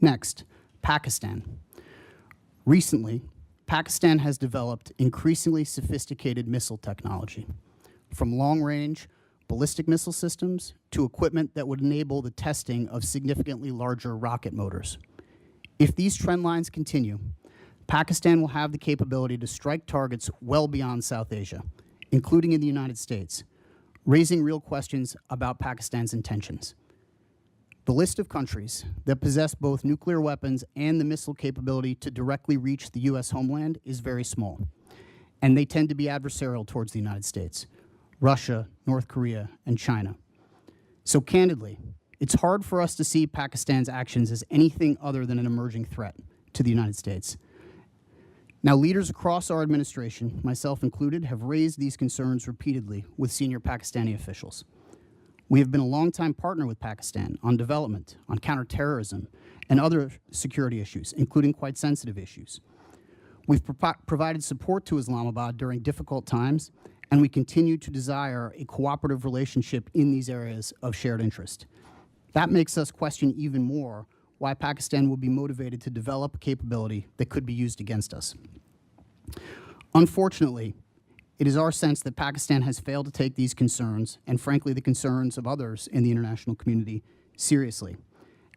Next, Pakistan. Recently, Pakistan has developed increasingly sophisticated missile technology, from long-range ballistic missile systems to equipment that would enable the testing of significantly larger rocket motors. If these trend lines continue, Pakistan will have the capability to strike targets well beyond South Asia, including in the United States, raising real questions about Pakistan's intentions. The list of countries that possess both nuclear weapons and the missile capability to directly reach the U.S. homeland is very small, and they tend to be adversarial towards the United States: Russia, North Korea, and China. So candidly, it's hard for us to see Pakistan's actions as anything other than an emerging threat to the United States. Now, leaders across our administration, myself included, have raised these concerns repeatedly with senior Pakistani officials. We have been a longtime partner with Pakistan on development, on counterterrorism, and other security issues, including quite sensitive issues. We've provided support to Islamabad during difficult times, and we continue to desire a cooperative relationship in these areas of shared interest. That makes us question even more why Pakistan will be motivated to develop a capability that could be used against us. Unfortunately, it is our sense that Pakistan has failed to take these concerns, and frankly the concerns of others in the international community, seriously,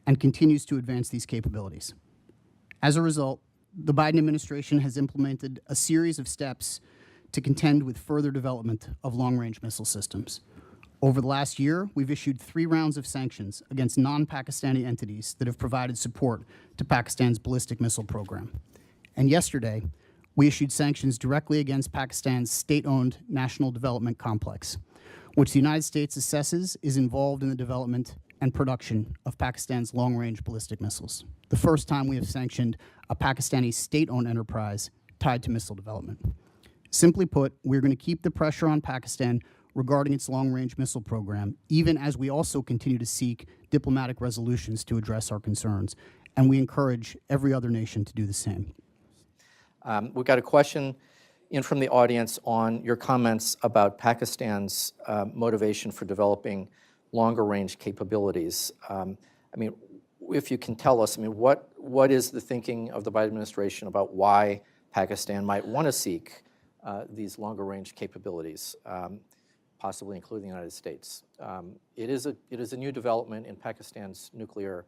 and continues to advance these capabilities. As a result, the Biden administration has implemented a series of steps to contend with further development of long-range missile systems. Over the last year, we've issued 3 rounds of sanctions against non-Pakistani entities that have provided support to Pakistan's ballistic missile program. And yesterday, we issued sanctions directly against Pakistan's state-owned National Development Complex, which the United States assesses is involved in the development and production of Pakistan's long-range ballistic missiles, the first time we have sanctioned a Pakistani state-owned enterprise tied to missile development. Simply put, we're going to keep the pressure on Pakistan regarding its long-range missile program, even as we also continue to seek diplomatic resolutions to address our concerns, and we encourage every other nation to do the same. We've got a question in from the audience on your comments about Pakistan's motivation for developing longer-range capabilities. I mean, if you can tell us, I mean, what is the thinking of the Biden administration about why Pakistan might want to seek these longer-range capabilities, possibly including the United States? It is a new development in Pakistan's nuclear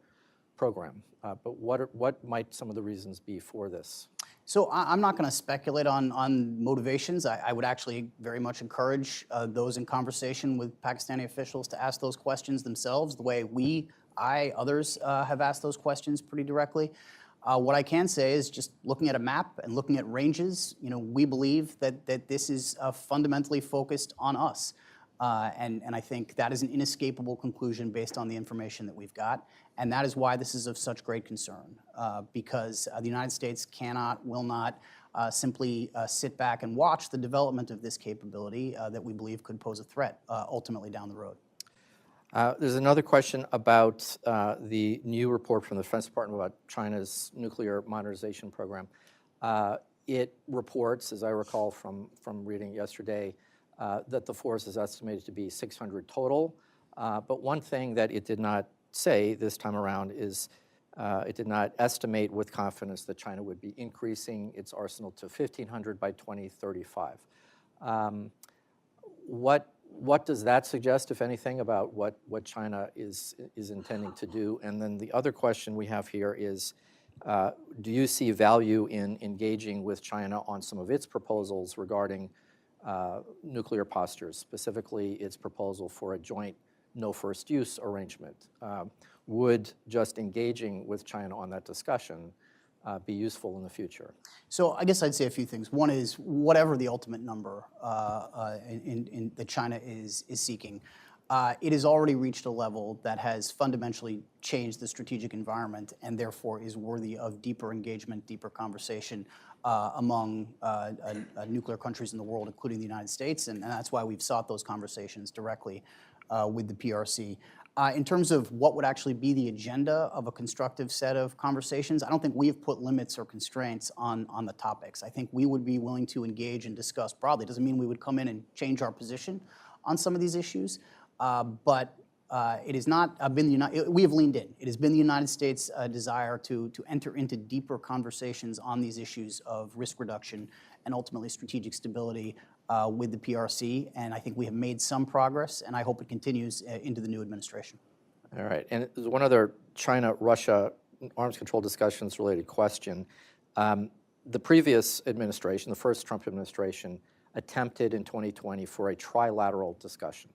program, but what might some of the reasons be for this? So I'm not going to speculate on motivations. I would actually very much encourage those in conversation with Pakistani officials to ask those questions themselves, the way others have asked those questions pretty directly. What I can say is, just looking at a map and looking at ranges, we believe that this is fundamentally focused on us. And I think that is an inescapable conclusion based on the information that we've got. And that is why this is of such great concern, because the United States will not simply sit back and watch the development of this capability that we believe could pose a threat ultimately down the road. There's another question about the new report from the Defense Department about China's nuclear modernization program. It reports, as I recall from reading yesterday, that the force is estimated to be 600 total. But one thing that it did not say this time around is it did not estimate with confidence that China would be increasing its arsenal to 1,500 by 2035. What does that suggest, if anything, about what China is intending to do? And then the other question we have here is, do you see value in engaging with China on some of its proposals regarding nuclear postures, specifically its proposal for a joint no first use arrangement? Would just engaging with China on that discussion be useful in the future? So I guess I'd say a few things. One is, whatever the ultimate number that China is seeking, it has already reached a level that has fundamentally changed the strategic environment, and therefore is worthy of deeper engagement, deeper conversation among nuclear countries in the world, including the United States, and that's why we've sought those conversations directly with the PRC. In terms of what would actually be the agenda of a constructive set of conversations, I don't think we have put limits or constraints on the topics. I think we would be willing to engage and discuss broadly. It doesn't mean we would come in and change our position on some of these issues, but it has not been we have leaned in. It has been the United States' desire to enter into deeper conversations on these issues of risk reduction and ultimately strategic stability with the PRC, and I think we have made some progress, and I hope it continues into the new administration. All right, and there's one other China-Russia arms control discussions related question. The previous administration, the first Trump administration, attempted in 2020 for a trilateral discussion.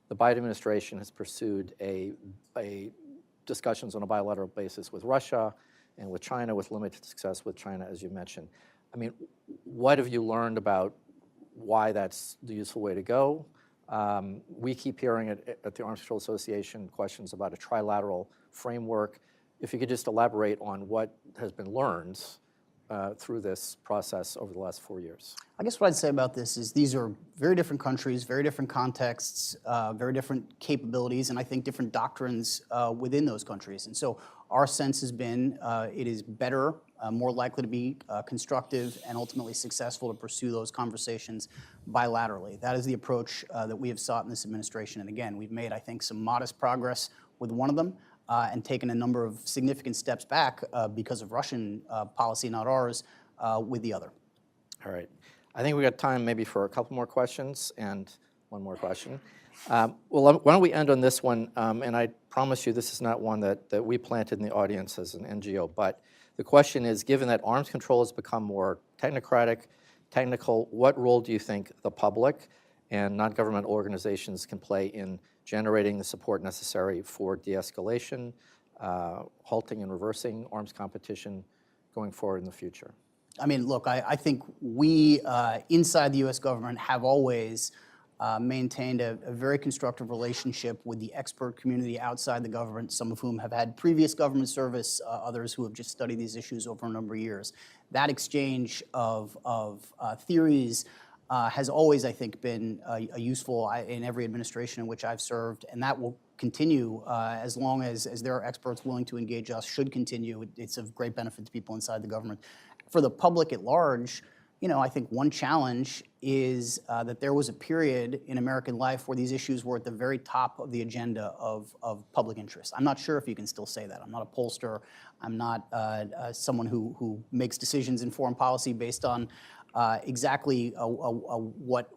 The Biden administration has pursued a discussions on a bilateral basis with Russia and with China, with limited success with China, as you mentioned. I mean, what have you learned about why that's the useful way to go? We keep hearing at the Arms Control Association questions about a trilateral framework. If you could just elaborate on what has been learned through this process over the last 4 years. I guess what I'd say about this is these are very different countries, very different contexts, very different capabilities, and I think different doctrines within those countries. And so our sense has been it is better, more likely to be constructive and ultimately successful to pursue those conversations bilaterally. That is the approach that we have sought in this administration. And again, we've made, I think, some modest progress with one of them. And taken a number of significant steps back because of Russian policy, not ours, with the other. All right. I think we got time maybe for a couple more questions and one more question. Well, why don't we end on this one? And I promise you this is not one that we planted in the audience as an NGO, but the question is, given that arms control has become more technical, what role do you think the public and non-governmental organizations can play in generating the support necessary for de-escalation, halting and reversing arms competition going forward in the future? I mean, look, I think we inside the U.S. government have always maintained a very constructive relationship with the expert community outside the government, some of whom have had previous government service, others who have just studied these issues over a number of years. That exchange of theories has always, I think, been useful in every administration in which I've served, and that will continue as long as there are experts willing to engage us, should continue. It's of great benefit to people inside the government. For the public at large, you know, I think one challenge is that there was a period in American life where these issues were at the very top of the agenda of public interest. I'm not sure if you can still say that. I'm not a pollster. I'm not someone who makes decisions in foreign policy based on exactly what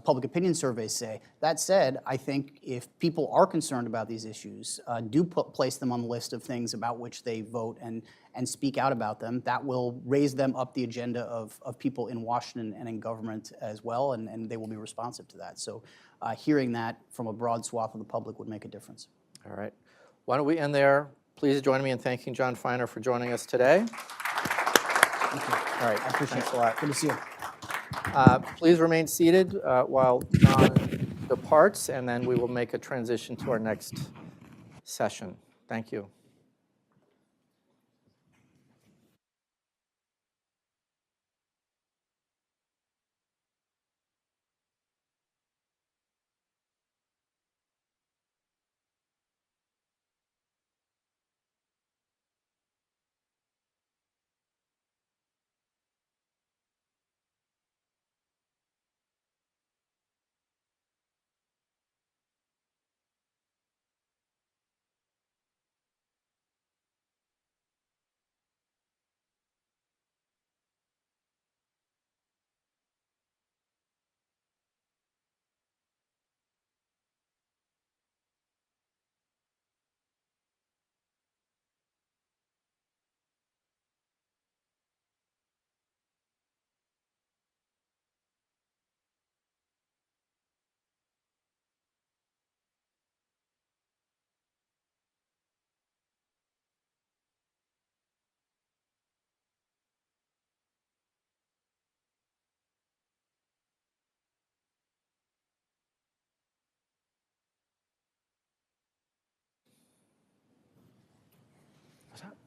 public opinion surveys say. That said, I think if people are concerned about these issues, do place them on the list of things about which they vote and speak out about them, that will raise them up the agenda of people in Washington and in government as well, and they will be responsive to that. So hearing that from a broad swath of the public would make a difference. All right. Why don't we end there? Please join me in thanking John Feiner for joining us today. Thank you. All right, I appreciate it. thanks a lot. Good to see you. Please remain seated while John departs, and then we will make a transition to our next session. Thank you.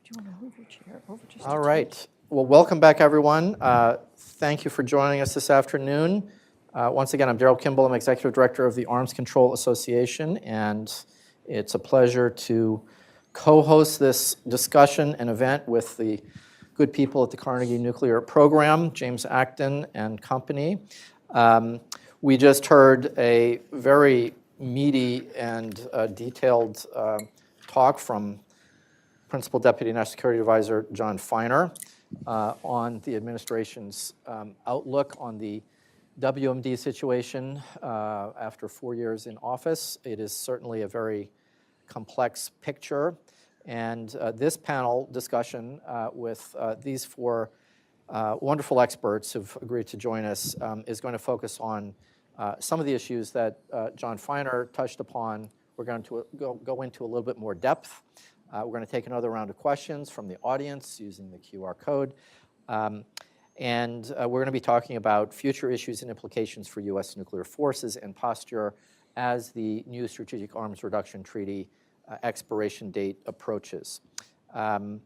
Do you want to move your chair over just All right. Well, welcome back, everyone. Thank you for joining us this afternoon. Once again, I'm Darrell Kimball. I'm Executive Director of the Arms Control Association, and it's a pleasure to co-host this discussion and event with the good people at the Carnegie Nuclear Program, James Acton and company. We just heard a very meaty and detailed talk from Principal Deputy National Security Advisor John Feiner on the administration's outlook on the WMD situation after 4 years in office. It is certainly a very complex picture. And this panel discussion with these four wonderful experts who've agreed to join us is going to focus on some of the issues that John Feiner touched upon. We're going to go into a little bit more depth. We're going to take another round of questions from the audience using the QR code. And we're going to be talking about future issues and implications for U.S. nuclear forces and posture as the new Strategic Arms Reduction Treaty expiration date approaches. And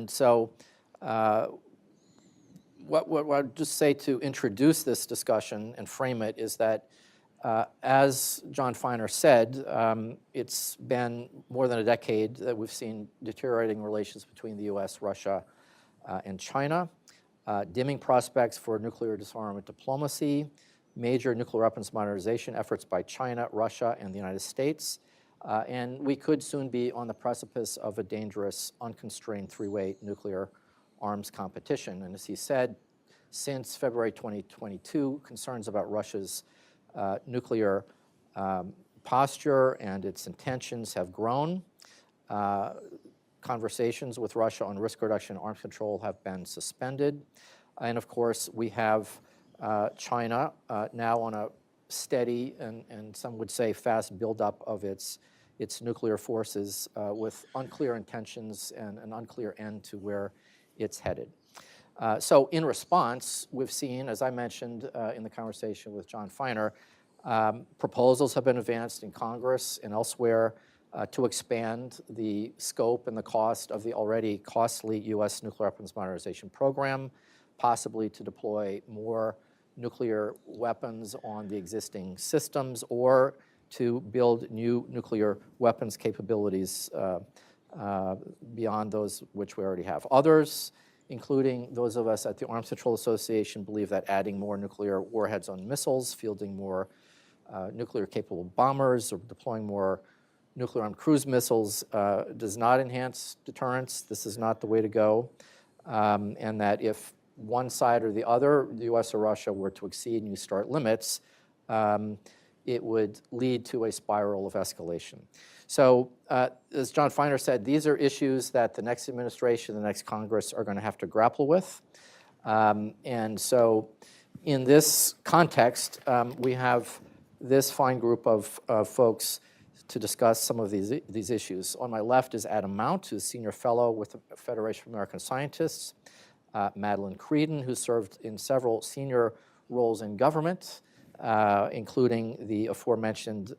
so what I'd just say to introduce this discussion and frame it is that as John Feiner said, it's been more than a decade that we've seen deteriorating relations between the U.S., Russia, and China, dimming prospects for nuclear disarmament diplomacy, major nuclear weapons modernization efforts by China, Russia, and the United States. And we could soon be on the precipice of a dangerous, unconstrained three-way nuclear arms competition. And as he said, since February 2022, concerns about Russia's nuclear posture and its intentions have grown. Conversations with Russia on risk reduction and arms control have been suspended. And of course, we have China now on a steady and some would say fast buildup of its nuclear forces with unclear intentions and an unclear end to where it's headed. So in response, we've seen, as I mentioned in the conversation with John Feiner, proposals have been advanced in Congress and elsewhere to expand the scope and the cost of the already costly U.S. nuclear weapons modernization program, possibly to deploy more nuclear weapons on the existing systems or to build new nuclear weapons capabilities beyond those which we already have. Others, including those of us at the Arms Control Association, believe that adding more nuclear warheads on missiles, fielding more nuclear-capable bombers, or deploying more nuclear-armed cruise missiles does not enhance deterrence. This is not the way to go. And that if one side or the other, the U.S. or Russia, were to exceed New START limits, it would lead to a spiral of escalation. So as John Feiner said, these are issues that the next administration, the next Congress are going to have to grapple with. And so in this context, we have this fine group of folks to discuss some of these issues. On my left is Adam Mount, who's Senior Fellow with the Federation of American Scientists, Madeleine Creedon, who served in several senior roles in government, including the aforementioned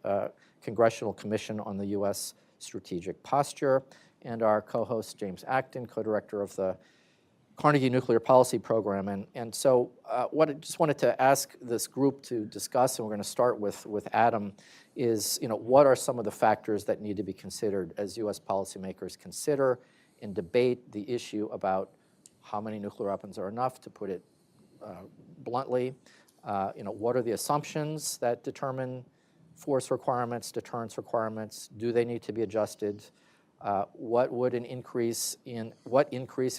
Congressional Commission on the U.S. Strategic Posture, and our co-host James Acton, co-director of the Carnegie Nuclear Policy Program. And so what I just wanted to ask this group to discuss, and we're going to start with Adam, is what are some of the factors that need to be considered as U.S. policymakers consider and debate the issue about how many nuclear weapons are enough, to put it bluntly. What are the assumptions that determine force requirements, deterrence requirements? Do they need to be adjusted? What increase in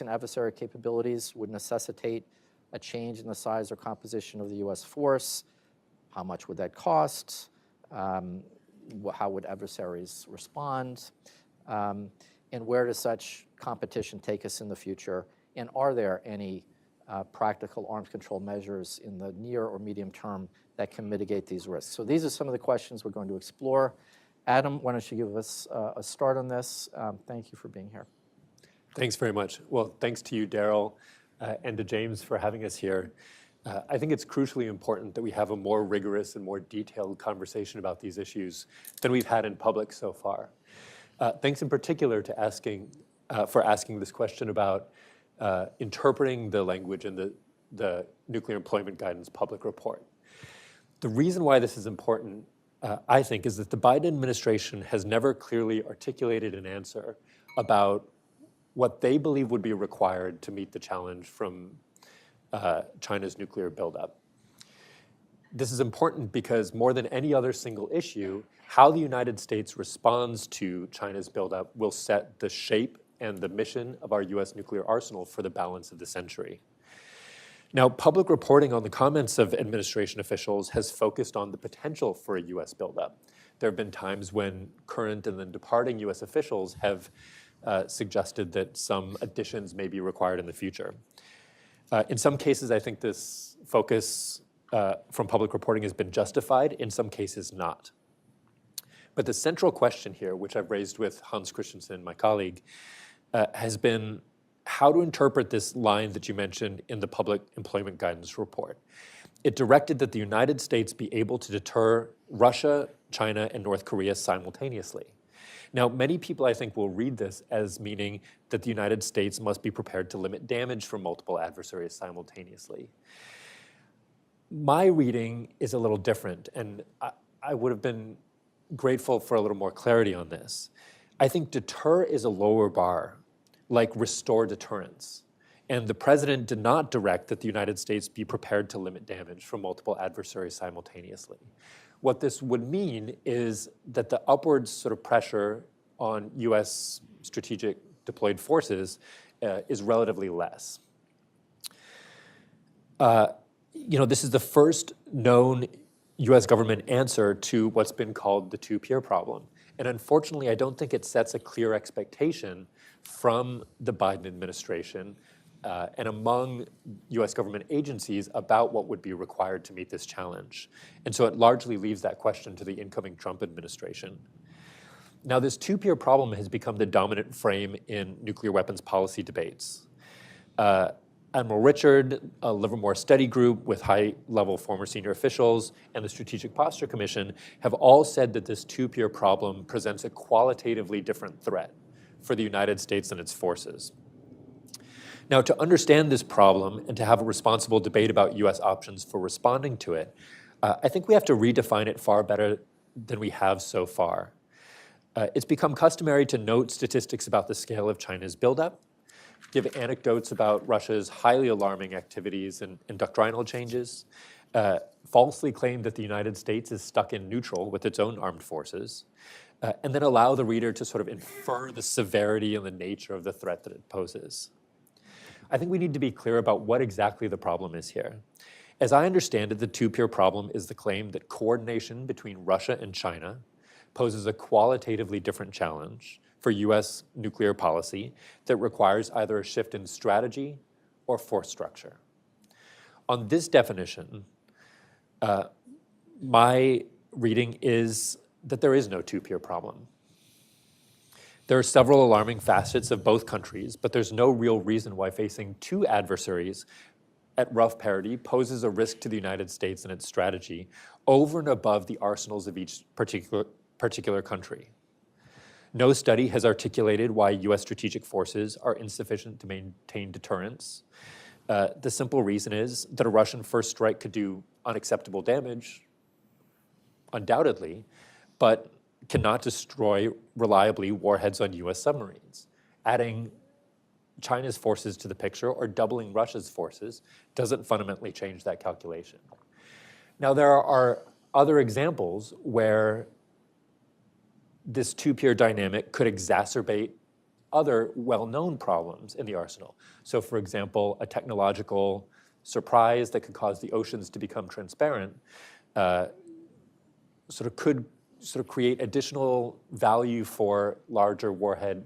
adversary capabilities would necessitate a change in the size or composition of the U.S. force? How much would that cost? How would adversaries respond? And where does such competition take us in the future? And are there any practical arms control measures in the near or medium term that can mitigate these risks? So these are some of the questions we're going to explore. Adam, why don't you give us a start on this? Thank you for being here. Thanks very much. Well, thanks to you, Daryl, and to James for having us here. I think it's crucially important that we have a more rigorous and more detailed conversation about these issues than we've had in public so far. Thanks in particular to asking this question about interpreting the language in the Nuclear Employment Guidance public report. The reason why this is important, I think, is that the Biden administration has never clearly articulated an answer about what they believe would be required to meet the challenge from China's nuclear buildup. this is important because more than any other single issue, how the United States responds to China's buildup will set the shape and the mission of our US nuclear arsenal for the balance of the century. Now, public reporting on the comments of administration officials has focused on the potential for a US buildup. There have been times when current and then departing US officials have suggested that some additions may be required in the future. In some cases, I think this focus from public reporting has been justified, in some cases not. But the central question here, which I've raised with Hans Christensen, my colleague, has been how to interpret this line that you mentioned in the Public Employment Guidance Report. It directed that the United States be able to deter Russia, China, and North Korea simultaneously. Now, many people, I think, will read this as meaning that the United States must be prepared to limit damage from multiple adversaries simultaneously. My reading is a little different, and I would have been grateful for a little more clarity on this. I think deter is a lower bar, like restore deterrence. And the president did not direct that the United States be prepared to limit damage from multiple adversaries simultaneously. What this would mean is that the upwards sort of pressure on US strategic deployed forces is relatively less. This is the first known US government answer to what's been called the two-peer problem. And unfortunately, I don't think it sets a clear expectation from the Biden administration and among US government agencies about what would be required to meet this challenge. And so it largely leaves that question to the incoming Trump administration. Now, this two-peer problem has become the dominant frame in nuclear weapons policy debates. Admiral Richard, a Livermore study group with high-level former senior officials, and the Strategic Posture Commission have all said that this two-peer problem presents a qualitatively different threat for the United States and its forces. Now, to understand this problem and to have a responsible debate about US options for responding to it, I think we have to redefine it far better than we have so far. It's become customary to note statistics about the scale of China's buildup, give anecdotes about Russia's highly alarming activities and doctrinal changes, falsely claim that the United States is stuck in neutral with its own armed forces, and then allow the reader to sort of infer the severity and the nature of the threat that it poses. I think we need to be clear about what exactly the problem is here. As I understand it, the two-peer problem is the claim that coordination between Russia and China poses a qualitatively different challenge for US nuclear policy that requires either a shift in strategy or force structure. On this definition, my reading is that there is no two-peer problem. There are several alarming facets of both countries, but there's no real reason why facing two adversaries at rough parity poses a risk to the United States and its strategy over and above the arsenals of each particular country. No study has articulated why US strategic forces are insufficient to maintain deterrence. The simple reason is that a Russian first strike could do unacceptable damage, undoubtedly, but cannot destroy reliably warheads on US submarines. Adding China's forces to the picture or doubling Russia's forces doesn't fundamentally change that calculation. Now, there are other examples where this two-peer dynamic could exacerbate other well-known problems in the arsenal. So, for example, a technological surprise that could cause the oceans to become transparent could create additional value for larger warhead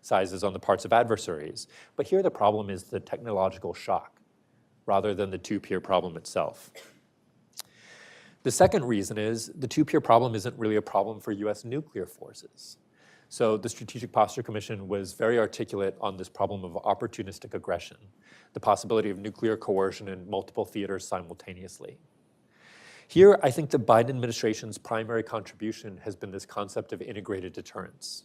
sizes on the parts of adversaries. But here the problem is the technological shock rather than the two-peer problem itself. The second reason is the two-peer problem isn't really a problem for US nuclear forces. So the Strategic Posture Commission was very articulate on this problem of opportunistic aggression, the possibility of nuclear coercion in multiple theaters simultaneously. Here, I think the Biden administration's primary contribution has been this concept of integrated deterrence.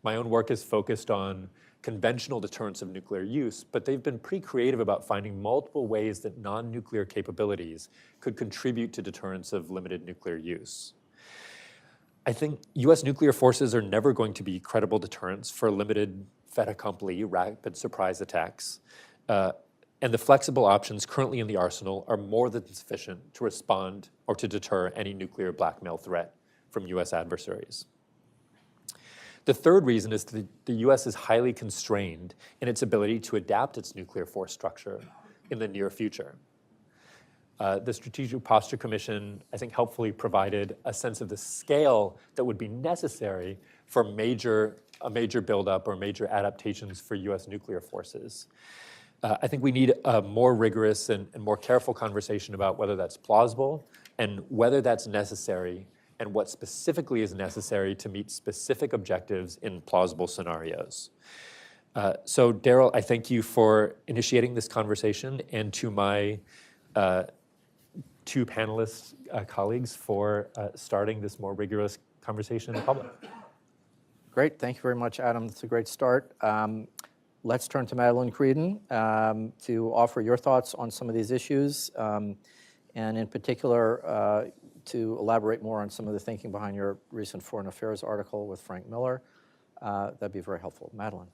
My own work is focused on conventional deterrence of nuclear use, but they've been pretty creative about finding multiple ways that non-nuclear capabilities could contribute to deterrence of limited nuclear use. I think US nuclear forces are never going to be credible deterrents for limited fait accompli, rapid surprise attacks. and the flexible options currently in the arsenal are more than sufficient to respond or to deter any nuclear blackmail threat from US adversaries. The third reason is that the US is highly constrained in its ability to adapt its nuclear force structure in the near future. The Strategic Posture Commission, I think, helpfully provided a sense of the scale that would be necessary for a major buildup or major adaptations for US nuclear forces. I think we need a more rigorous and more careful conversation about whether that's plausible and whether that's necessary and what specifically is necessary to meet specific objectives in plausible scenarios. So Daryl, I thank you for initiating this conversation, and to my two panelist colleagues for starting this more rigorous conversation in public. Great, thank you very much, Adam. That's a great start. Let's turn to Madeline Creedon to offer your thoughts on some of these issues, and in particular, to elaborate more on some of the thinking behind your recent Foreign Affairs article with Frank Miller. That'd be very helpful. Madeline.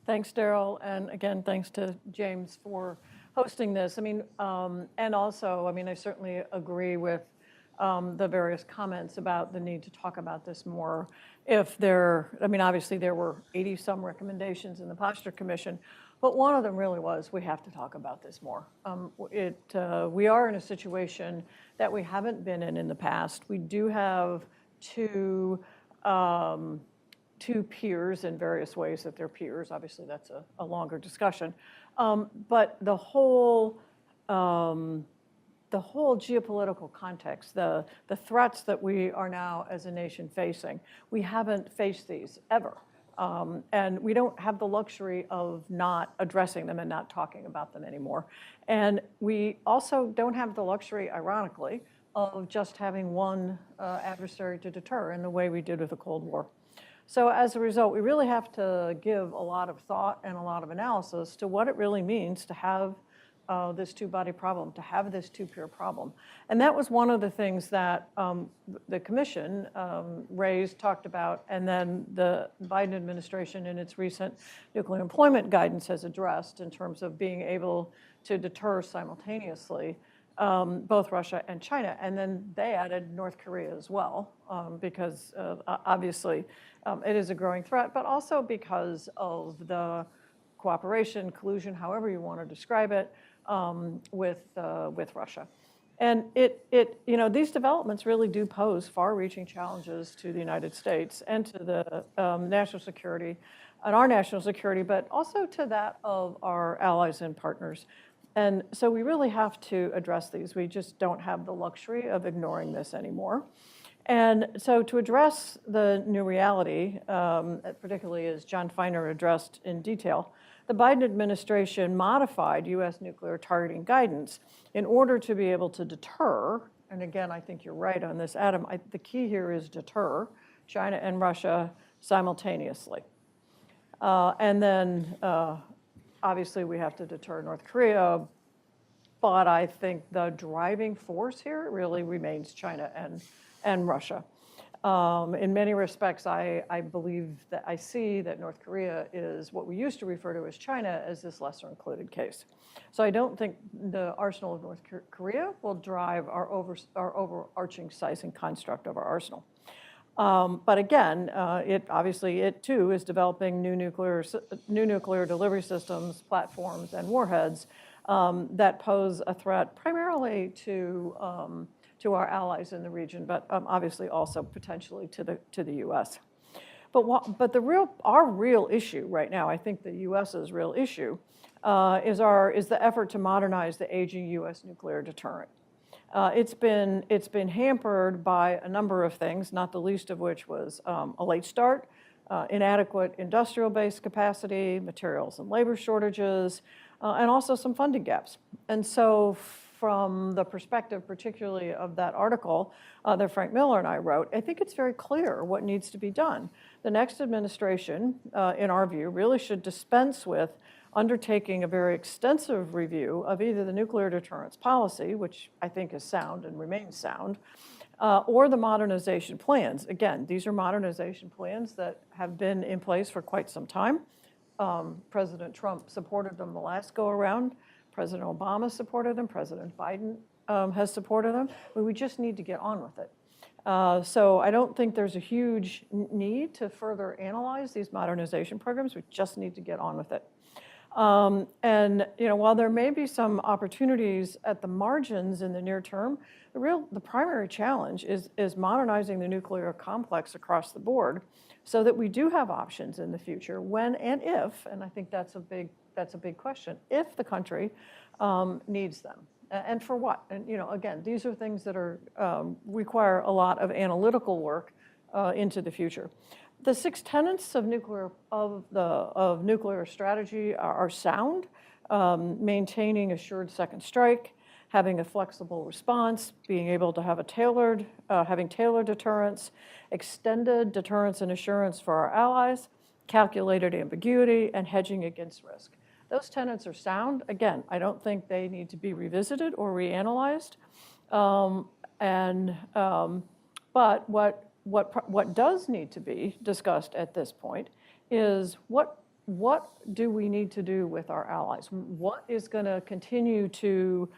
Thanks, Daryl, and again, thanks to James for hosting this. I mean, and also, I mean, I certainly agree with the various comments about the need to talk about this more. I mean, obviously there were 80-some recommendations in the Posture Commission, but one of them really was we have to talk about this more. We are in a situation that we haven't been in the past. We do have two peers in various ways that they're peers. Obviously, that's a longer discussion. But the whole geopolitical context, the threats that we are now as a nation facing, we haven't faced these ever. And we don't have the luxury of not addressing them and not talking about them anymore. And we also don't have the luxury, ironically, of just having one adversary to deter in the way we did with the Cold War. So as a result, we really have to give a lot of thought and a lot of analysis to what it really means to have this two-body problem, to have this two-peer problem. And that was one of the things that the Commission talked about, and then the Biden administration in its recent nuclear employment guidance has addressed in terms of being able to deter simultaneously both Russia and China. And then they added North Korea as well, because obviously it is a growing threat, but also because of the cooperation, collusion, however you want to describe it, with Russia. And these developments really do pose far-reaching challenges to the United States and to the national security, and our national security, but also to that of our allies and partners. And so we really have to address these. We just don't have the luxury of ignoring this anymore. And so to address the new reality, particularly as John Feiner addressed in detail, the Biden administration modified U.S. nuclear targeting guidance in order to be able to deter, and again, I think you're right on this, Adam, the key here is deter China and Russia simultaneously. And then obviously we have to deter North Korea, but I think the driving force here really remains China and Russia. In many respects, I believe that I see that North Korea is what we used to refer to as China as this lesser included case. So I don't think the arsenal of North Korea will drive our overarching size and construct of our arsenal. But again, it too is developing new nuclear delivery systems, platforms, and warheads that pose a threat primarily to our allies in the region, but obviously also potentially to the U.S. But our real issue right now, I think the U.S.'s real issue, is the effort to modernize the aging U.S. nuclear deterrent. It's been hampered by a number of things, not the least of which was a late start, inadequate industrial base capacity, materials and labor shortages, and also some funding gaps. And so from the perspective particularly of that article that Frank Miller and I wrote, I think it's very clear what needs to be done. The next administration, in our view, really should dispense with undertaking a very extensive review of either the nuclear deterrence policy, which I think is sound and remains sound, or the modernization plans. Again, these are modernization plans that have been in place for quite some time. President Trump supported them the last go-around. President Obama supported them. President Biden has supported them. But we just need to get on with it. So I don't think there's a huge need to further analyze these modernization programs. We just need to get on with it. And while there may be some opportunities at the margins in the near term, the primary challenge is modernizing the nuclear complex across the board, so that we do have options in the future when and if, and I think that's a big question, if the country needs them. And for what? And again, these are things that require a lot of analytical work into the future. The 6 tenets of nuclear strategy are sound: maintaining assured second strike, having a flexible response, being able to have having tailored deterrence, extended deterrence and assurance for our allies, calculated ambiguity, and hedging against risk. Those tenets are sound. Again, I don't think they need to be revisited or reanalyzed. But what does need to be discussed at this point is what do we need to do with our allies? What is going to continue to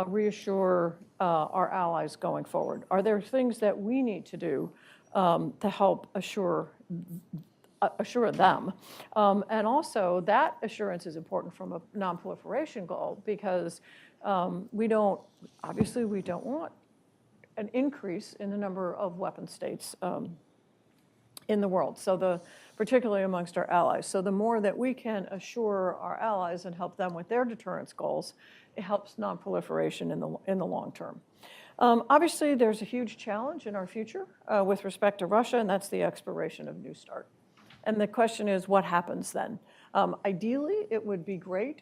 reassure our allies going forward? Are there things that we need to do to help assure them? And also, that assurance is important from a non-proliferation goal, because we don't want an increase in the number of weapon states in the world, particularly amongst our allies. So the more that we can assure our allies and help them with their deterrence goals, it helps non-proliferation in the long term. Obviously, there's a huge challenge in our future with respect to Russia, and that's the expiration of New START. And the question is, what happens then? Ideally, it would be great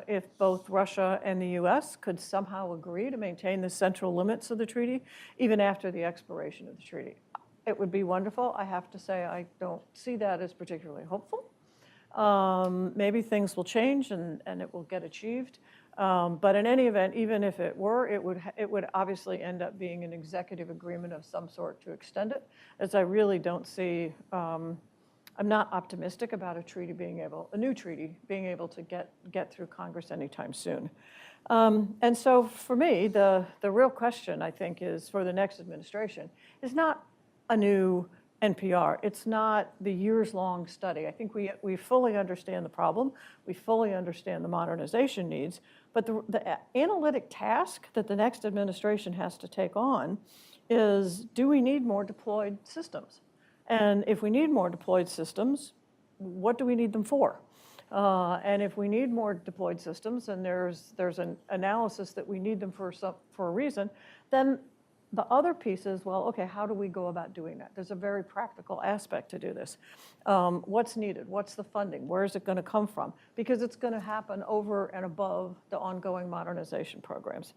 if both Russia and the US could somehow agree to maintain the central limits of the treaty, even after the expiration of the treaty. It would be wonderful. I have to say, I don't see that as particularly hopeful. Maybe things will change and it will get achieved. But in any event, even if it were, it would obviously end up being an executive agreement of some sort to extend it, as I really don't see. I'm not optimistic about a new treaty being able to get through Congress anytime soon. And so for me, the real question, I think, is for the next administration is not a new NPR. It's not the years-long study. I think we fully understand the problem. We fully understand the modernization needs. But the analytic task that the next administration has to take on is, do we need more deployed systems? And if we need more deployed systems, what do we need them for? And if we need more deployed systems, and there's an analysis that we need them for a reason, then the other piece is, well, okay, how do we go about doing that? There's a very practical aspect to do this. What's needed? What's the funding? Where is it going to come from? Because it's going to happen over and above the ongoing modernization programs.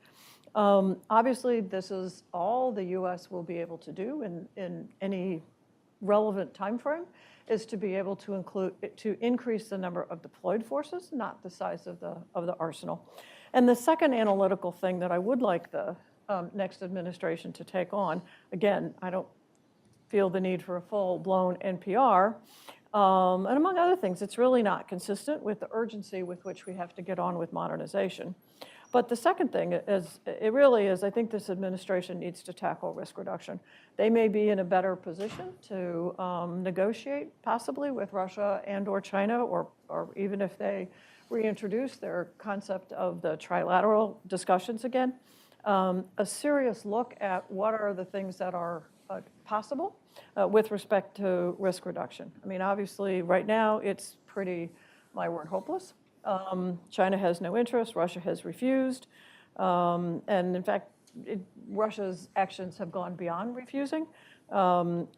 Obviously, this is all the U.S. will be able to do in any relevant time frame, is to be able to increase the number of deployed forces, not the size of the arsenal. And the second analytical thing that I would like the next administration to take on, again, I don't feel the need for a full-blown NPR, and among other things, it's really not consistent with the urgency with which we have to get on with modernization. But the second thing is, I think this administration needs to tackle risk reduction. They may be in a better position to negotiate possibly with Russia and or China, or even if they reintroduce their concept of the trilateral discussions again, a serious look at what are the things that are possible with respect to risk reduction. I mean, obviously, right now, it's pretty, my word, hopeless. China has no interest, Russia has refused, and in fact, Russia's actions have gone beyond refusing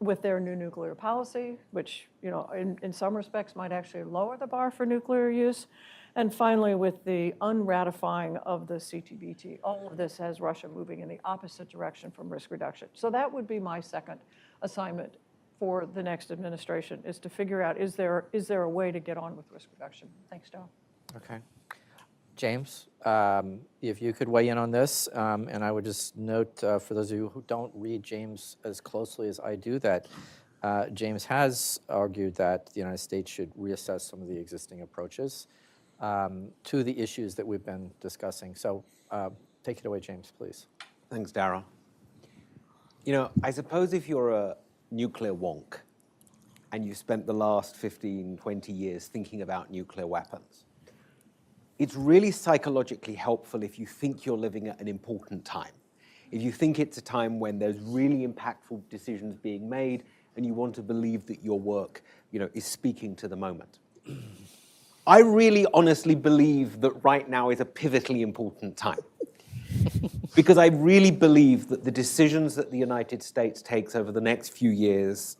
with their new nuclear policy, which in some respects might actually lower the bar for nuclear use. And finally, with the unratifying of the CTBT, all of this has Russia moving in the opposite direction from risk reduction. So that would be my second assignment for the next administration, is to figure out, is there a way to get on with risk reduction? Thanks, Darryl. Okay. James, if you could weigh in on this, and I would just note for those of you who don't read James as closely as I do, that James has argued that the United States should reassess some of the existing approaches to the issues that we've been discussing. So take it away, James, please. Thanks, Dara. I suppose if you're a nuclear wonk and you spent the last 15, 20 years thinking about nuclear weapons, it's really psychologically helpful if you think you're living at an important time. If you think it's a time when there's really impactful decisions being made and you want to believe that your work, is speaking to the moment. I really honestly believe that right now is a pivotally important time. Because I really believe that the decisions that the United States takes over the next few years,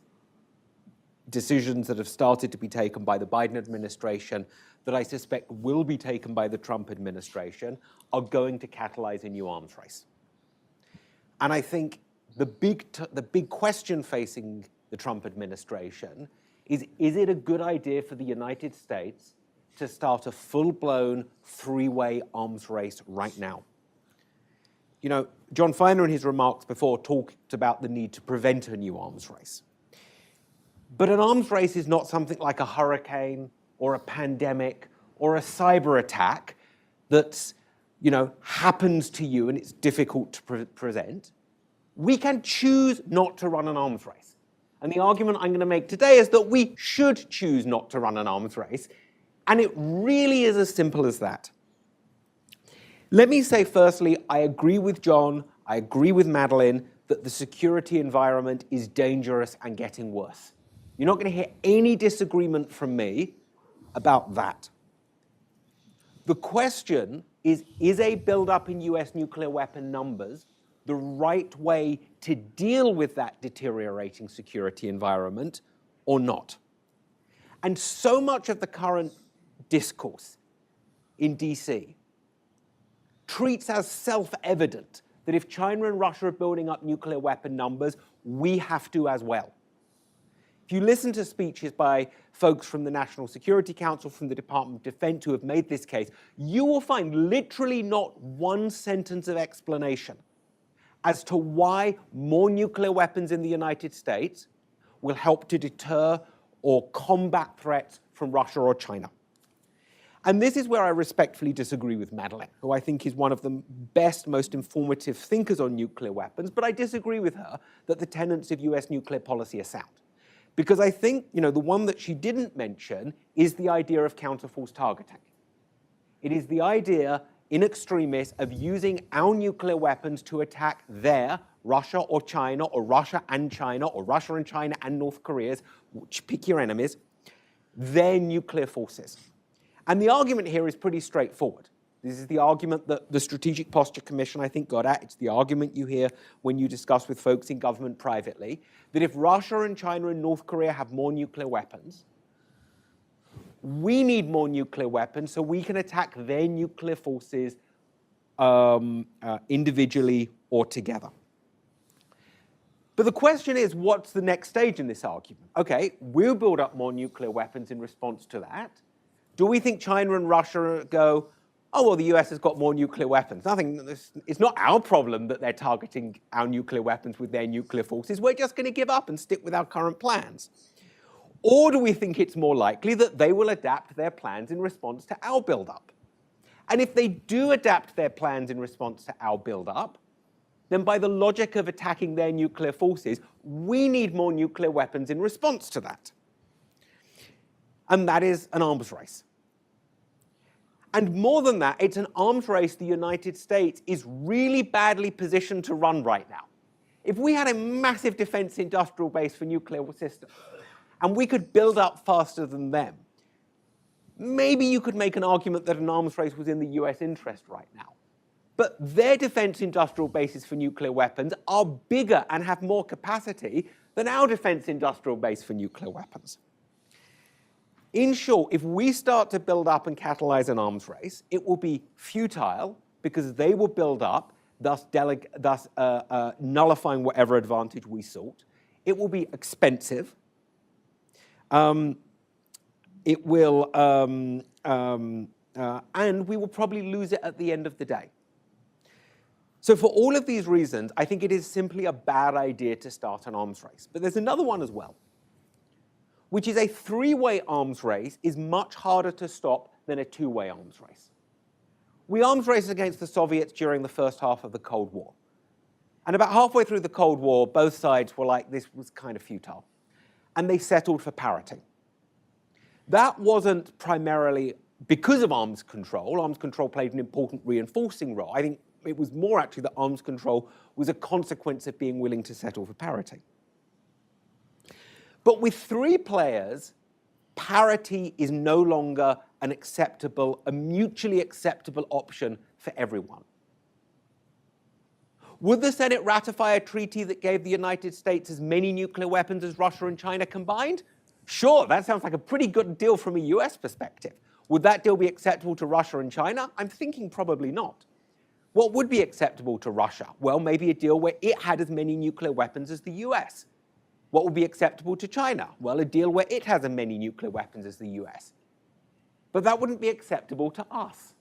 decisions that have started to be taken by the Biden administration, that I suspect will be taken by the Trump administration, are going to catalyze a new arms race. And I think the big question facing the Trump administration is it a good idea for the United States to start a full-blown three-way arms race right now? John Feiner in his remarks before talked about the need to prevent a new arms race. But an arms race is not something like a hurricane or a pandemic or a cyber attack that's, happens to you and it's difficult to present. We can choose not to run an arms race. And the argument I'm going to make today is that we should choose not to run an arms race. And it really is as simple as that. Let me say firstly, I agree with John, I agree with Madeleine that the security environment is dangerous and getting worse. You're not going to hear any disagreement from me about that. The question is a buildup in US nuclear weapon numbers the right way to deal with that deteriorating security environment or not? And so much of the current discourse in DC treats as self-evident that if China and Russia are building up nuclear weapon numbers, we have to as well. If you listen to speeches by folks from the National Security Council, from the Department of Defense who have made this case, you will find literally not one sentence of explanation as to why more nuclear weapons in the United States will help to deter or combat threats from Russia or China. And this is where I respectfully disagree with Madeleine, who I think is one of the best, most informative thinkers on nuclear weapons, but I disagree with her that the tenets of US nuclear policy are sound. Because I think, the one that she didn't mention is the idea of counterforce targeting. It is the idea, in extremis, of using our nuclear weapons to attack Russia or China, or Russia and China, or Russia and China and North Korea's, which pick your enemies, their nuclear forces. And the argument here is pretty straightforward. This is the argument that the Strategic Posture Commission, I think, got at. It's the argument you hear when you discuss with folks in government privately, that if Russia and China and North Korea have more nuclear weapons, we need more nuclear weapons so we can attack their nuclear forces individually or together. But the question is, what's the next stage in this argument? Okay, we'll build up more nuclear weapons in response to that. Do we think China and Russia go, oh, well, the US has got more nuclear weapons? It's not our problem that they're targeting our nuclear weapons with their nuclear forces. We're just going to give up and stick with our current plans. Or do we think it's more likely that they will adapt their plans in response to our buildup? And if they do adapt their plans in response to our buildup, then by the logic of attacking their nuclear forces, we need more nuclear weapons in response to that. And that is an arms race. And more than that, it's an arms race the United States is really badly positioned to run right now. If we had a massive defense industrial base for nuclear systems, and we could build up faster than them, maybe you could make an argument that an arms race was in the US interest right now. But their defense industrial bases for nuclear weapons are bigger and have more capacity than our defense industrial base for nuclear weapons. In short, if we start to build up and catalyze an arms race, it will be futile because they will build up, thus nullifying whatever advantage we sought. It will be expensive. And we will probably lose it at the end of the day. So for all of these reasons, I think it is simply a bad idea to start an arms race. But there's another one as well, which is a three-way arms race, is much harder to stop than a two-way arms race. We arms raced against the Soviets during the first half of the Cold War. And about halfway through the Cold War, both sides were like, this was kind of futile. And they settled for parity. That wasn't primarily because of arms control. Arms control played an important reinforcing role. I think it was more actually that arms control was a consequence of being willing to settle for parity. But with three players, parity is no longer a mutually acceptable option for everyone. Would the Senate ratify a treaty that gave the United States as many nuclear weapons as Russia and China combined? Sure, that sounds like a pretty good deal from a US perspective. Would that deal be acceptable to Russia and China? I'm thinking probably not. What would be acceptable to Russia? Well, maybe a deal where it had as many nuclear weapons as the US. What would be acceptable to China? Well, a deal where it has as many nuclear weapons as the US. But that wouldn't be acceptable to us.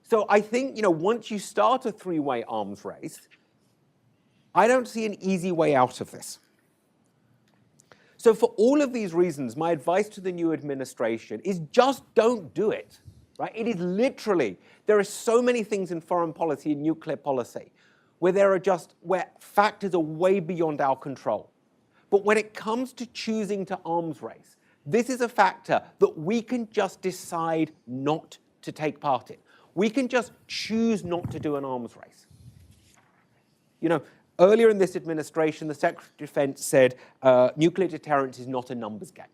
So I think, once you start a three-way arms race, I don't see an easy way out of this. So for all of these reasons, my advice to the new administration is just don't do it. Right? It is literally, there are so many things in foreign policy and nuclear policy where factors are way beyond our control. But when it comes to choosing to arms race, this is a factor that we can just decide not to take part in. We can just choose not to do an arms race. Earlier in this administration, the Secretary of Defense said nuclear deterrence is not a numbers game.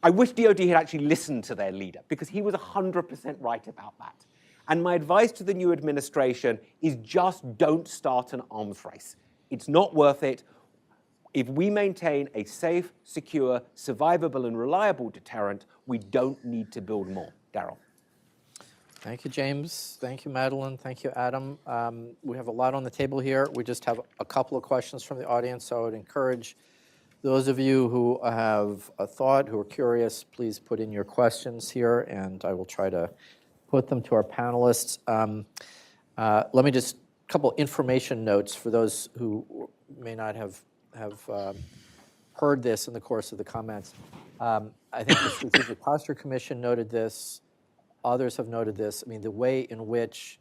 I wish DOD had actually listened to their leader, because he was 100% right about that. And my advice to the new administration is just don't start an arms race. It's not worth it. If we maintain a safe, secure, survivable, and reliable deterrent, we don't need to build more. Darryl. Thank you, James. Thank you, Madeline. Thank you, Adam. We have a lot on the table here. We just have a couple of questions from the audience, so I would encourage those of you who have a thought, who are curious, please put in your questions here, and I will try to put them to our panelists. Let me just, a couple information notes for those who may not have heard this in the course of the comments. I think the Strategic Posture Commission noted this. Others have noted this. I mean, the way in which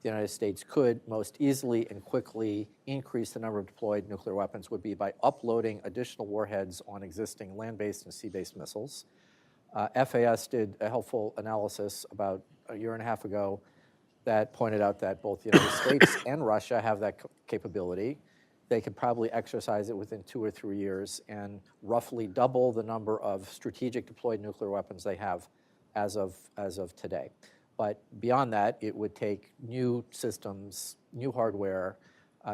the United States could most easily and quickly increase the number of deployed nuclear weapons would be by uploading additional warheads on existing land-based and sea-based missiles. FAS did a helpful analysis about a year and a half ago that pointed out that both the United States and Russia have that capability. They could probably exercise it within 2 or 3 years and roughly double the number of strategic deployed nuclear weapons they have as of today. But beyond that, it would take new systems, new hardware.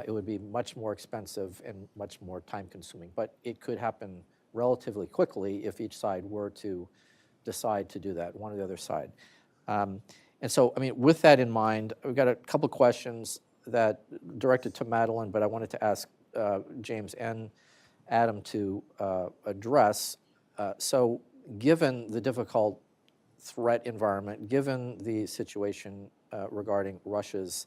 It would be much more expensive and much more time-consuming. But it could happen relatively quickly if each side were to decide to do that, one or the other side. And so, I mean, with that in mind, we've got a couple questions that directed to Madeline, but I wanted to ask James and Adam to address. So given the difficult threat environment, given the situation regarding Russia's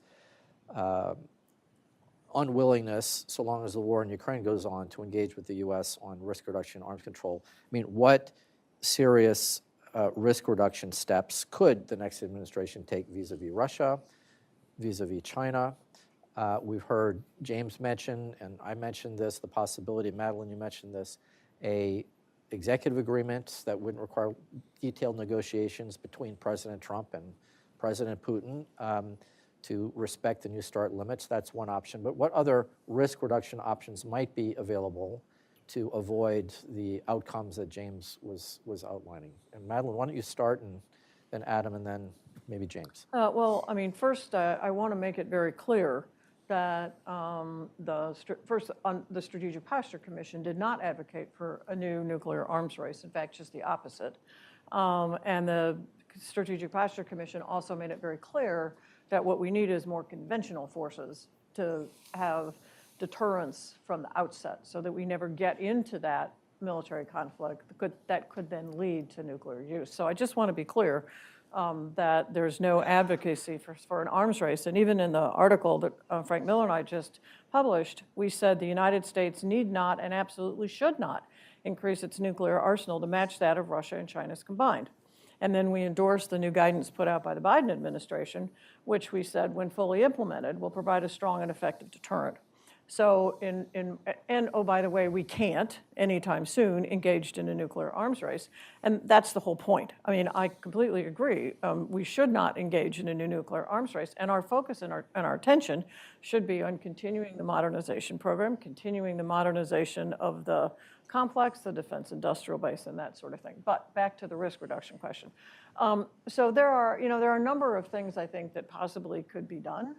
unwillingness, so long as the war in Ukraine goes on, to engage with the U.S. on risk reduction, arms control, I mean, what serious risk reduction steps could the next administration take vis-a-vis Russia, vis-a-vis China? We've heard James mention, and I mentioned this, the possibility, Madeline, you mentioned this, a executive agreement that wouldn't require detailed negotiations between President Trump and President Putin to respect the New START limits. That's one option. But what other risk reduction options might be available to avoid the outcomes that James was outlining? And Madeline, why don't you start, and then Adam, and then maybe James. Well, I mean, first, I want to make it very clear that the Strategic Posture Commission did not advocate for a new nuclear arms race. In fact, just the opposite. And the Strategic Posture Commission also made it very clear that what we need is more conventional forces to have deterrence from the outset, so that we never get into that military conflict that could then lead to nuclear use. So I just want to be clear that there's no advocacy for an arms race. And even in the article that Frank Miller and I just published, we said the United States need not and absolutely should not increase its nuclear arsenal to match that of Russia and China's combined. And then we endorsed the new guidance put out by the Biden administration, which we said, when fully implemented, will provide a strong and effective deterrent. So, and oh, by the way, we can't anytime soon engaged in a nuclear arms race. And that's the whole point. I mean, I completely agree. We should not engage in a new nuclear arms race. And our focus and our attention should be on continuing the modernization program, continuing the modernization of the complex, the defense industrial base, and that sort of thing. But back to the risk reduction question. So there are a number of things I think that possibly could be done.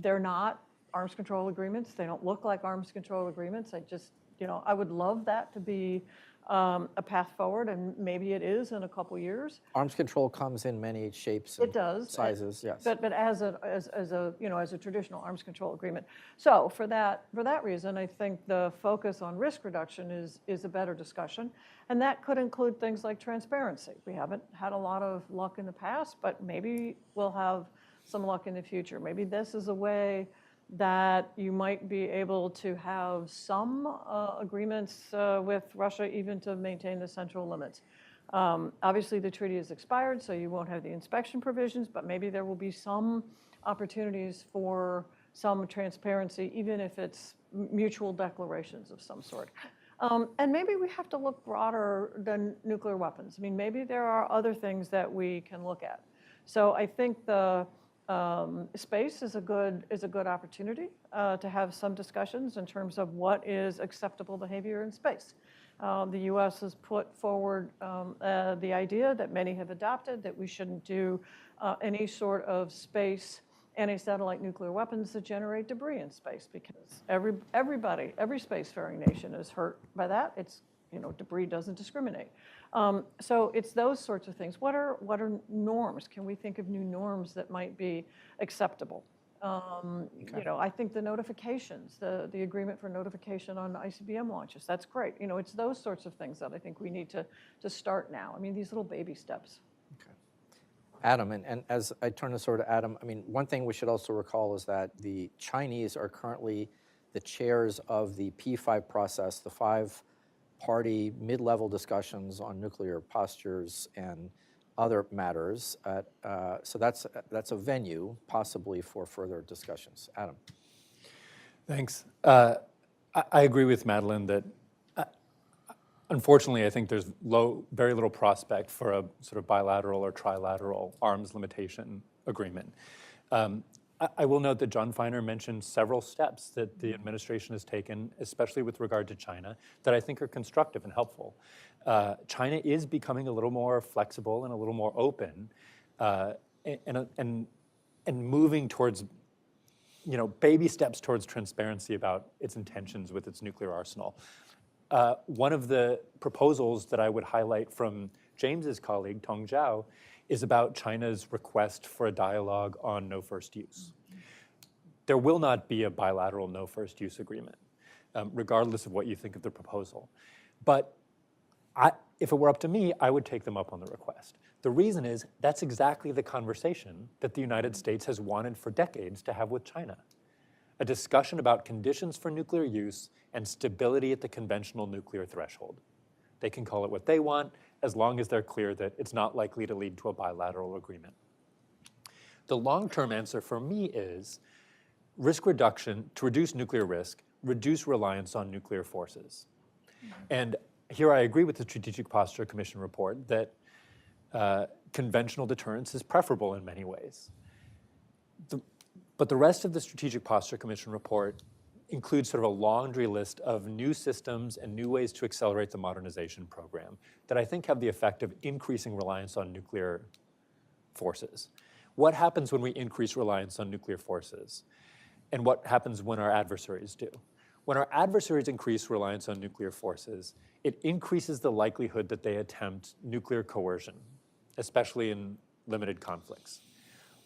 They're not arms control agreements. They don't look like arms control agreements. I would love that to be a path forward, and maybe it is in a couple years. Arms control comes in many shapes and It does. sizes, yes. But as a traditional arms control agreement. So for that reason, I think the focus on risk reduction is a better discussion, and that could include things like transparency. We haven't had a lot of luck in the past, but maybe we'll have some luck in the future. Maybe this is a way that you might be able to have some agreements with Russia even to maintain the central limits. Obviously, the treaty has expired, so you won't have the inspection provisions, but maybe there will be some opportunities for some transparency, even if it's mutual declarations of some sort. And maybe we have to look broader than nuclear weapons. I mean, maybe there are other things that we can look at. So I think the space is a good opportunity to have some discussions in terms of what is acceptable behavior in space. The U.S. has put forward the idea that many have adopted, that we shouldn't do any sort of space anti-satellite nuclear weapons that generate debris in space, because every spacefaring nation is hurt by that. It's, debris doesn't discriminate. So it's those sorts of things. What are norms? Can we think of new norms that might be acceptable? I think the notifications, the agreement for notification on ICBM launches, that's great. It's those sorts of things that I think we need to start now. I mean, these little baby steps. Okay. Adam, and as I turn this over to Adam, I mean, one thing we should also recall is that the Chinese are currently the chairs of the P5 process, the five-party mid-level discussions on nuclear postures and other matters. So that's a venue possibly for further discussions. Adam. Thanks. I agree with Madeline that unfortunately I think there's very little prospect for a sort of bilateral or trilateral arms limitation agreement. I will note that John Feiner mentioned several steps that the administration has taken, especially with regard to China, that I think are constructive and helpful. China is becoming a little more flexible and a little more open, and moving towards, baby steps towards transparency about its intentions with its nuclear arsenal. One of the proposals that I would highlight from James's colleague, Tong Zhao, is about China's request for a dialogue on no first use. There will not be a bilateral no first use agreement, regardless of what you think of the proposal. But if it were up to me, I would take them up on the request. The reason is that's exactly the conversation that the United States has wanted for decades to have with China. A discussion about conditions for nuclear use and stability at the conventional nuclear threshold. They can call it what they want, as long as they're clear that it's not likely to lead to a bilateral agreement. The long-term answer for me is risk reduction, to reduce nuclear risk, reduce reliance on nuclear forces. And here I agree with the Strategic Posture Commission report that conventional deterrence is preferable in many ways. But the rest of the Strategic Posture Commission report includes sort of a laundry list of new systems and new ways to accelerate the modernization program that I think have the effect of increasing reliance on nuclear forces. What happens when we increase reliance on nuclear forces? And what happens when our adversaries do? When our adversaries increase reliance on nuclear forces, it increases the likelihood that they attempt nuclear coercion, especially in limited conflicts.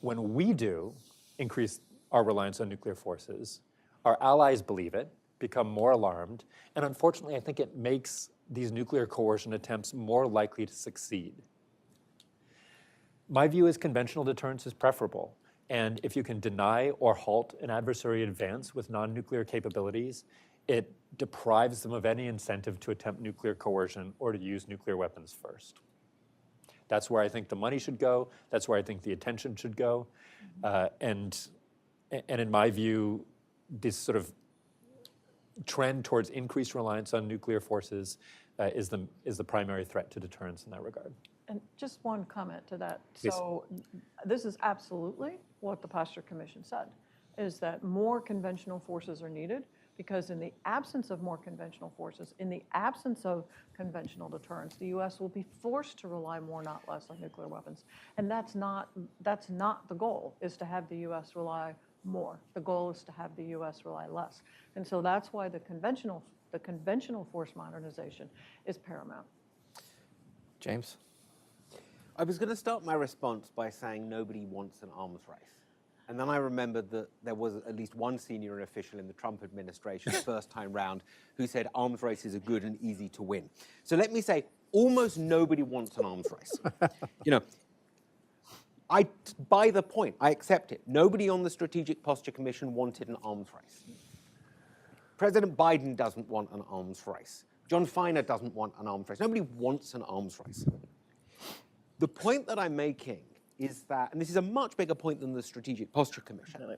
When we do increase our reliance on nuclear forces, our allies believe it, become more alarmed, and unfortunately, I think it makes these nuclear coercion attempts more likely to succeed. My view is conventional deterrence is preferable, and if you can deny or halt an adversary advance with non-nuclear capabilities, it deprives them of any incentive to attempt nuclear coercion or to use nuclear weapons first. That's where I think the money should go. That's where I think the attention should go. And in my view, this sort of trend towards increased reliance on nuclear forces is the primary threat to deterrence in that regard. And just one comment to that. Please. So this is absolutely what the Posture Commission said, is that more conventional forces are needed, because in the absence of more conventional forces, in the absence of conventional deterrence, the U.S. will be forced to rely more, not less, on nuclear weapons. And that's not the goal, is to have the U.S. rely more. The goal is to have the U.S. rely less. And so that's why the conventional force modernization is paramount. James? I was going to start my response by saying nobody wants an arms race. And then I remembered that there was at least one senior official in the Trump administration first time round who said arms races are good and easy to win. So let me say, almost nobody wants an arms race. You know, I buy the point. I accept it. Nobody on the Strategic Posture Commission wanted an arms race. President Biden doesn't want an arms race. John Feiner doesn't want an arms race. Nobody wants an arms race. The point that I'm making is that, and this is a much bigger point than the Strategic Posture Commission,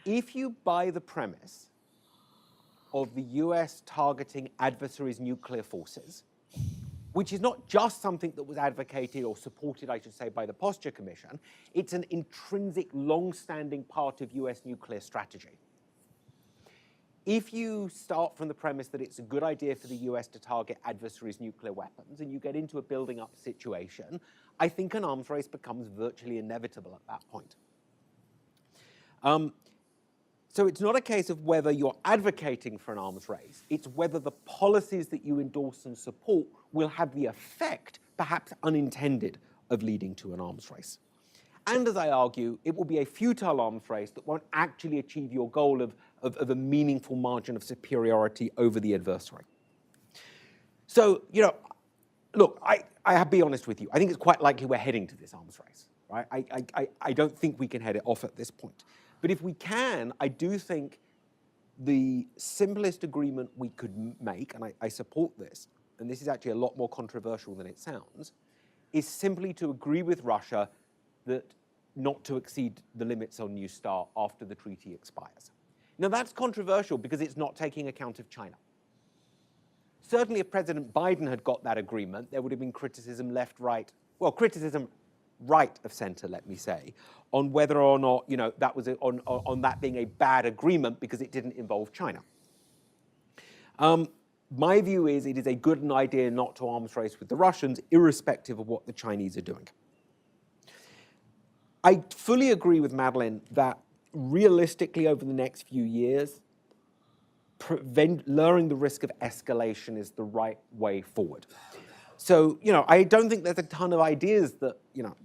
if you buy the premise of the US targeting adversaries' nuclear forces, which is not just something that was advocated or supported, I should say, by the Posture Commission, it's an intrinsic, long-standing part of US nuclear strategy. If you start from the premise that it's a good idea for the US to target adversaries' nuclear weapons, and you get into a building up situation, I think an arms race becomes virtually inevitable at that point. So it's not a case of whether you're advocating for an arms race, it's whether the policies that you endorse and support will have the effect, perhaps unintended, of leading to an arms race. And as I argue, it will be a futile arms race that won't actually achieve your goal of a meaningful margin of superiority over the adversary. So, you know, look, I have to be honest with you. I think it's quite likely we're heading to this arms race, right? I don't think we can head it off at this point. But if we can, I do think the simplest agreement we could make, and I support this, and this is actually a lot more controversial than it sounds, is simply to agree with Russia that not to exceed the limits on New START after the treaty expires. Now that's controversial because it's not taking account of China. Certainly if President Biden had got that agreement, there would have been criticism left, right, well, criticism right of center, let me say, on whether or not, you know, that was on that being a bad agreement because it didn't involve China. My view is it is a good idea not to arms race with the Russians, irrespective of what the Chinese are doing. I fully agree with Madeleine that realistically over the next few years, lowering the risk of escalation is the right way forward. So, you know, I don't think there's a ton of ideas that, you know,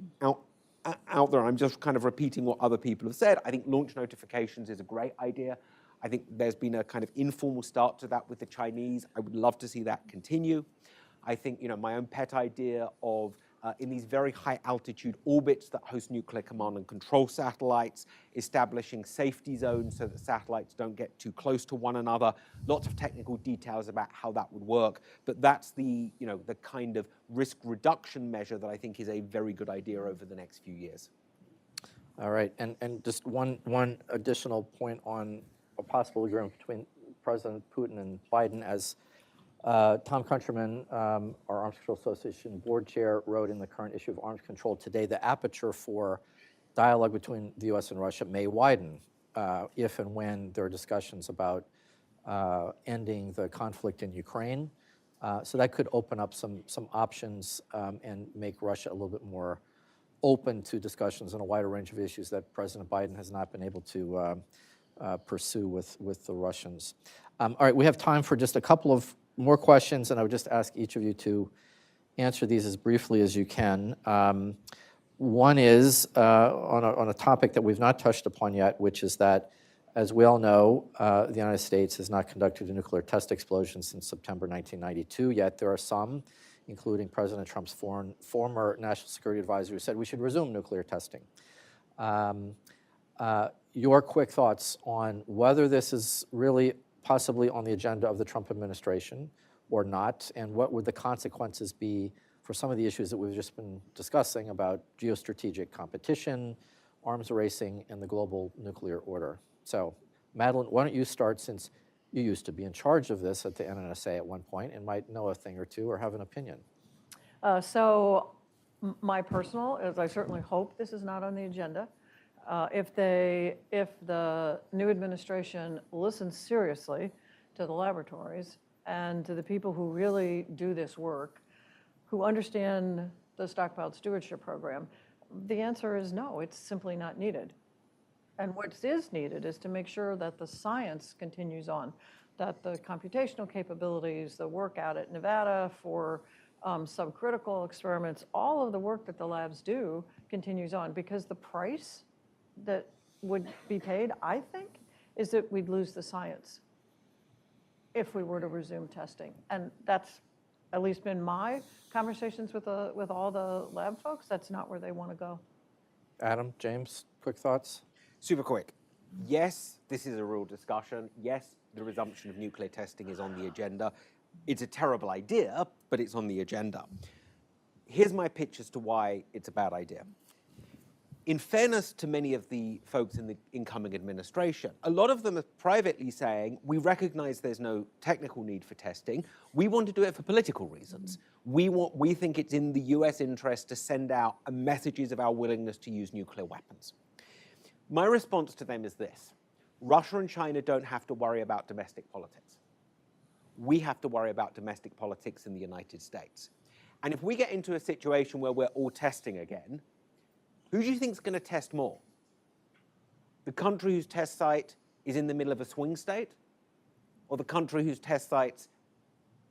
out there. I'm just kind of repeating what other people have said. I think launch notifications is a great idea. I think there's been a kind of informal start to that with the Chinese. I would love to see that continue. I think, you know, my own pet idea of in these very high altitude orbits that host nuclear command and control satellites, establishing safety zones so that satellites don't get too close to one another. Lots of technical details about how that would work, but that's the, you know, the kind of risk reduction measure that I think is a very good idea over the next few years. All right, and just one additional point on a possible agreement between President Putin and Biden. As Tom Countryman, our Arms Control Association board chair, wrote in the current issue of Arms Control today, the aperture for dialogue between the U.S. and Russia may widen if and when there are discussions about ending the conflict in Ukraine. So that could open up some options and make Russia a little bit more open to discussions on a wider range of issues that President Biden has not been able to pursue with the Russians. All right, we have time for just a couple of more questions, and I would just ask each of you to answer these as briefly as you can. One is on a topic that we've not touched upon yet, which is that, as we all know, the United States has not conducted a nuclear test explosion since September 1992, yet there are some, including President Trump's former national security advisor, who said we should resume nuclear testing. Your quick thoughts on whether this is really possibly on the agenda of the Trump administration or not? And what would the consequences be for some of the issues that we've just been discussing about geostrategic competition, arms racing, and the global nuclear order? So, Madeline, why don't you start, since you used to be in charge of this at the NNSA at one point and might know a thing or two or have an opinion. My personal is I certainly hope this is not on the agenda. If the new administration listens seriously to the laboratories and to the people who really do this work, who understand the stockpiled stewardship program, the answer is no, it's simply not needed. And what is needed is to make sure that the science continues on, that the computational capabilities, the work out at Nevada for subcritical experiments, all of the work that the labs do continues on, because the price that would be paid, I think, is that we'd lose the science if we were to resume testing. And that's at least been my conversations with all the lab folks. That's not where they want to go. Adam, James, quick thoughts? Super quick. Yes, this is a real discussion. Yes, the resumption of nuclear testing is on the agenda. It's a terrible idea, but it's on the agenda. Here's my pitch as to why it's a bad idea. In fairness to many of the folks in the incoming administration, a lot of them are privately saying, we recognize there's no technical need for testing. We want to do it for political reasons. We think it's in the US interest to send out messages of our willingness to use nuclear weapons. My response to them is this: Russia and China don't have to worry about domestic politics. We have to worry about domestic politics in the United States. And if we get into a situation where we're all testing again, who do you think is going to test more? The country whose test site is in the middle of a swing state? Or the country whose test sites,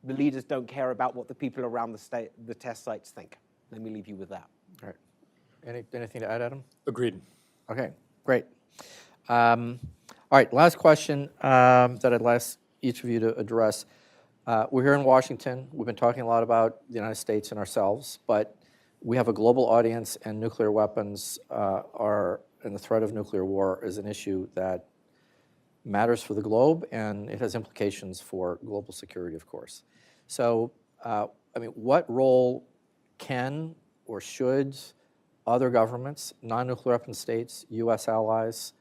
the leaders don't care about what the people around the test sites think? Let me leave you with that. All right. Anything to add, Adam? Agreed. Okay, great. All right, last question that I'd ask each of you to address. We're here in Washington. We've been talking a lot about the United States and ourselves, but we have a global audience, and nuclear weapons and the threat of nuclear war is an issue that matters for the globe, and it has implications for global security, of course. So, what role can or should other governments, non-nuclear weapon states, U.S. allies,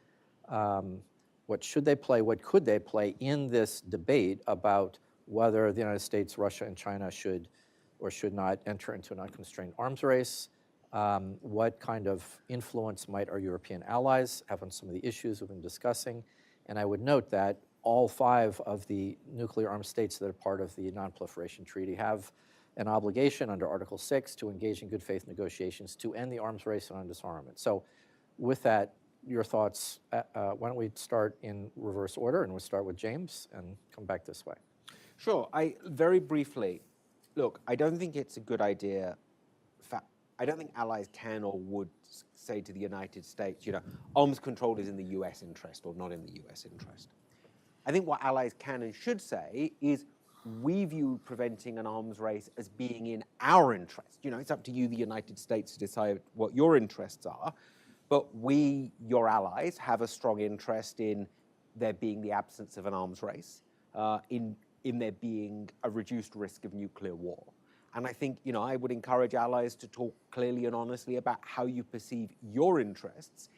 what should they play, what could they play in this debate about whether the United States, Russia, and China should or should not enter into an unconstrained arms race? What kind of influence might our European allies have on some of the issues we've been discussing? And I would note that all 5 of the nuclear armed states that are part of the Non-Proliferation Treaty have an obligation under Article 6 to engage in good faith negotiations to end the arms race and on disarmament. So with that, your thoughts, why don't we start in reverse order, and we'll start with James and come back this way. Sure. Very briefly, look, I don't think it's a good idea. I don't think allies can or would say to the United States, arms control is in the US interest or not in the US interest. I think what allies can and should say is, we view preventing an arms race as being in our interest. It's up to you, the United States, to decide what your interests are. But we, your allies, have a strong interest in there being the absence of an arms race, in there being a reduced risk of nuclear war. And I think, I would encourage allies to talk clearly and honestly about how you perceive your interests,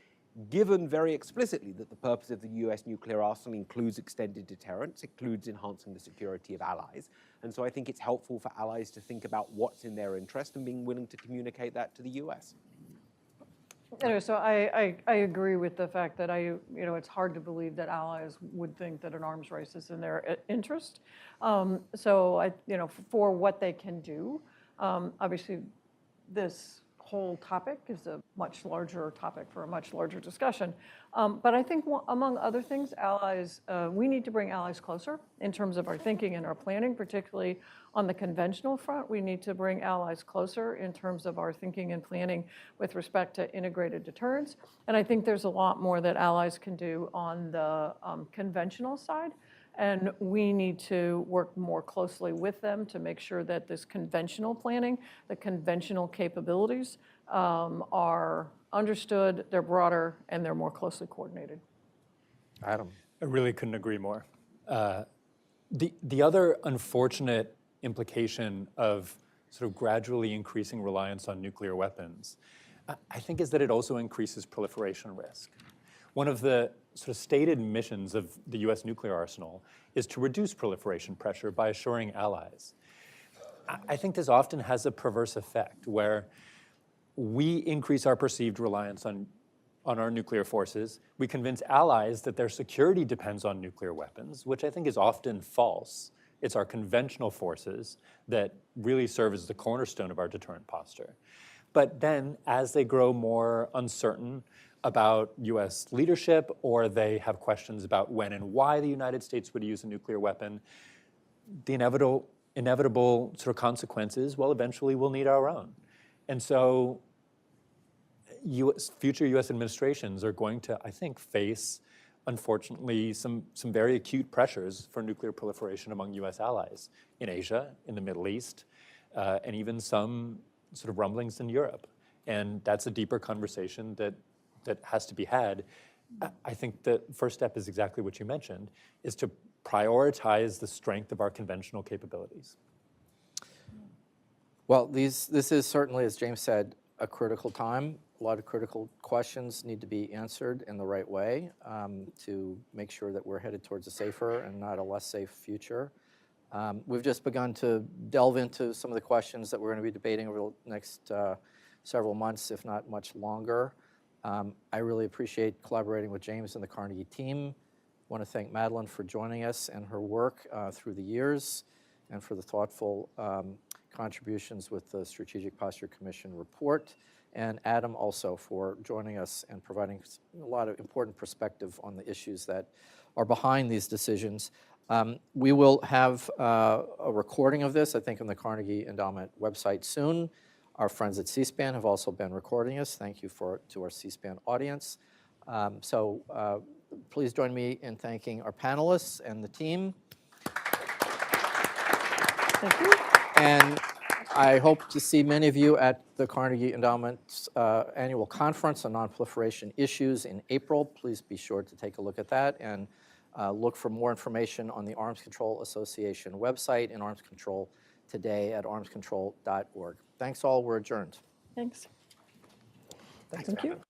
given very explicitly that the purpose of the US nuclear arsenal includes extended deterrence, includes enhancing the security of allies. And so I think it's helpful for allies to think about what's in their interest and being willing to communicate that to the US. Anyway, so I agree with the fact that it's hard to believe that allies would think that an arms race is in their interest. For what they can do, obviously this whole topic is a much larger topic for a much larger discussion. But I think among other things, allies, we need to bring allies closer in terms of our thinking and our planning, particularly on the conventional front. We need to bring allies closer in terms of our thinking and planning with respect to integrated deterrence. And I think there's a lot more that allies can do on the conventional side. And we need to work more closely with them to make sure that this conventional planning, the conventional capabilities are understood, they're broader, and they're more closely coordinated. Adam. I really couldn't agree more. The other unfortunate implication of sort of gradually increasing reliance on nuclear weapons, I think, is that it also increases proliferation risk. One of the sort of stated missions of the US nuclear arsenal is to reduce proliferation pressure by assuring allies. I think this often has a perverse effect where we increase our perceived reliance on our nuclear forces. We convince allies that their security depends on nuclear weapons, which I think is often false. It's our conventional forces that really serve as the cornerstone of our deterrent posture. But then, as they grow more uncertain about US leadership, or they have questions about when and why the United States would use a nuclear weapon, the inevitable sort of consequences, well, eventually we'll need our own. And so future US administrations are going to, I think, face, unfortunately, some very acute pressures for nuclear proliferation among US allies in Asia, in the Middle East, and even some sort of rumblings in Europe. And that's a deeper conversation that has to be had. I think the first step is exactly what you mentioned, is to prioritize the strength of our conventional capabilities. Well, this is certainly, as James said, a critical time. A lot of critical questions need to be answered in the right way to make sure that we're headed towards a safer and not a less safe future. We've just begun to delve into some of the questions that we're going to be debating over the next several months, if not much longer. I really appreciate collaborating with James and the Carnegie team. I want to thank Madeline for joining us and her work through the years, and for the thoughtful contributions with the Strategic Posture Commission report, and Adam also for joining us and providing a lot of important perspective on the issues that are behind these decisions. We will have a recording of this, I think, on the Carnegie Endowment website soon. Our friends at C-SPAN have also been recording us. Thank you to our C-SPAN audience. Please join me in thanking our panelists and the team. Thank you. And I hope to see many of you at the Carnegie Endowment's annual conference on nonproliferation issues in April. Please be sure to take a look at that and look for more information on the Arms Control Association website and Arms Control today at armscontrol.org. Thanks all, we're adjourned. Thanks. Thank you.